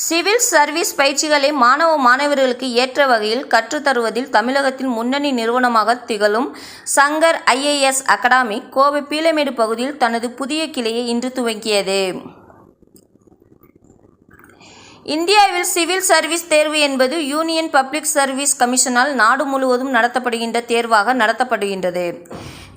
Civil service பயிற்சிகளை மாணவ மாணவர்களுக்கு ஏற்ற வகையில் கற்றுத்தருவதில் தமிழகத்தில் முன்னணி நிறுவனமாக திகழும் சங்கர் ஐஏஎஸ் அகாடமி கோவை பீளமேடு பகுதியில் தனது புதிய கிளையை இன்று துவங்கியது. இந்தியாவில் சிவில் சர்வீஸ் தேர்வு என்பது யூனியன் பப்ளிக் சர்வீஸ் கமிஷனால் நாடு முழுவதும் நடத்தப்படுகின்ற தேர்வாக நடத்தப்படுகின்றது.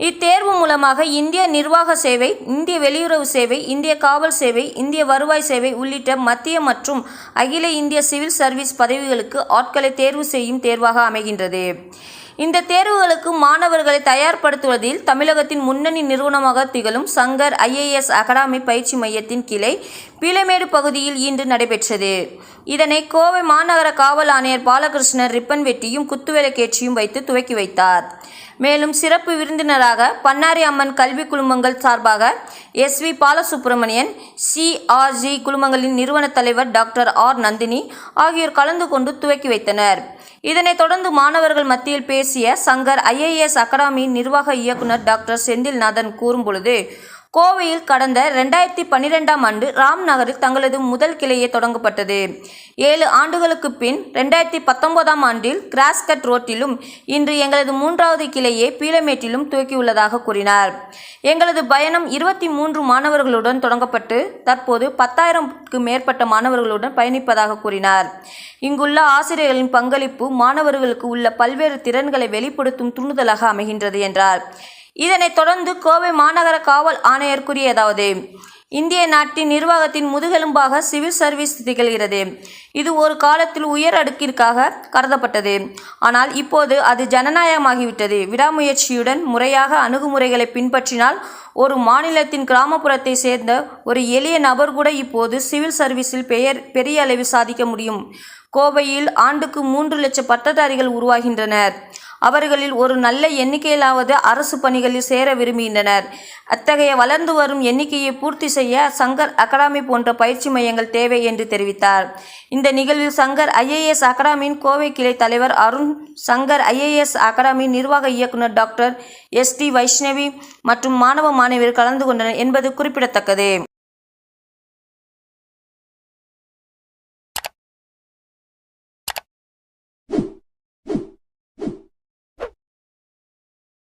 இத்தேர்வு மூலமாக இந்திய நிர்வாக சேவை, இந்திய வெளியுறவு சேவை, இந்திய காவல் சேவை, இந்திய வருவாய் சேவை உள்ளிட்ட மத்திய மற்றும் அகில இந்திய சிவில் சர்வீஸ் பதவிகளுக்கு ஆட்களை தேர்வு செய்யும் தேர்வாக அமைகின்றது. இந்த தேர்வுகளுக்கு மாணவர்களை தயார்படுத்துவதில் தமிழகத்தின் முன்னணி நிறுவனமாக திகழும் சங்கர் ஐஏஎஸ் அகாடமி பயிற்சி மையத்தின் கிளை பீளமேடு பகுதியில் இன்று நடைபெற்றது. இதனை கோவை மாநகர காவல் ஆணையர் பாலகிருஷ்ணன் ரிப்பன் வெட்டியும் குத்துவிளக்கேற்றியும் வைத்து துவக்கி வைத்தார். மேலும் சிறப்பு விருந்தினராக பண்ணாரி அம்மன் கல்வி குழுமங்கள் சார்பாக SV பாலசுப்ரமணியன், CRG குழுமங்களின் நிறுவன தலைவர் டாக்டர் R நந்தினி ஆகியோர் கலந்து கொண்டு துவக்கி வைத்தனர். இதனைத் தொடர்ந்து மாணவர்கள் மத்தியில் பேசிய சங்கர் ஐஏஎஸ் அகாடமியின் நிர்வாக இயக்குனர் டாக்டர் செந்தில்நாதன் கூறும்பொழுது, கோவையில் கடந்த 2012ஆம் ஆண்டு ராம் நகரில் தங்களது முதல் கிளையை தொடங்கப்பட்டது. 7 ஆண்டுகளுக்கு பின் 2019ஆம் ஆண்டில் கிராஸ்கட் ரோட்டிலும் இன்று எங்களது 3வது கிளையை பீளமேட்டிலும் துவக்கியுள்ளதாக கூறினார். எங்களது பயணம் 23 மாணவர்களுடன் தொடங்கப்பட்டு தற்போது 10,000க்கு மேற்பட்ட மாணவர்களுடன் பயணிப்பதாக கூறினார். இங்குள்ள ஆசிரியர்களின் பங்களிப்பு மாணவர்களுக்கு உள்ள பல்வேறு திறன்களை வெளிப்படுத்தும் தூண்டுதலாக அமைகின்றது என்றார். இதனைத் தொடர்ந்து கோவை மாநகர காவல் ஆணையர் கூறியதாவது, இந்திய நாட்டின் நிர்வாகத்தின் முதுகெலும்பாக சிவில் சர்வீஸ் திகழ்கிறது. இது ஒரு காலத்தில் உயர் அடுக்கிற்காக கருதப்பட்டது. ஆனால் இப்போது அது ஜனநாயகமாகிவிட்டது. விடாமுயற்சியுடன் முறையாக அணுகுமுறைகளை பின்பற்றினால் ஒரு மாநிலத்தின் கிராமப்புறத்தை சேர்ந்த ஒரு எளிய நபர் கூட இப்போது சிவில் சர்வீஸில் பெரிய அளவில் சாதிக்க முடியும். கோவையில் ஆண்டுக்கு 3 லட்சம் பட்டதாரிகள் உருவாகின்றனர். அவர்களில் ஒரு நல்ல எண்ணிக்கையிலாவது அரசு பணிகளில் சேர விரும்புகின்றனர். அத்தகைய வளர்ந்து வரும் எண்ணிக்கையை பூர்த்தி செய்ய சங்கர் அகாடமி போன்ற பயிற்சி மையங்கள் தேவை என்று தெரிவித்தார். இந்த நிகழ்வில் சங்கர் ஐஏஎஸ் அகாடமியின் கோவை கிளை தலைவர் அருண், சங்கர் ஐஏஎஸ் அகாடமி நிர்வாக இயக்குனர் டாக்டர் ST வைஷ்ணவி மற்றும் மாணவ மாணவியர் கலந்து கொண்டனர் என்பது குறிப்பிடத்தக்கது.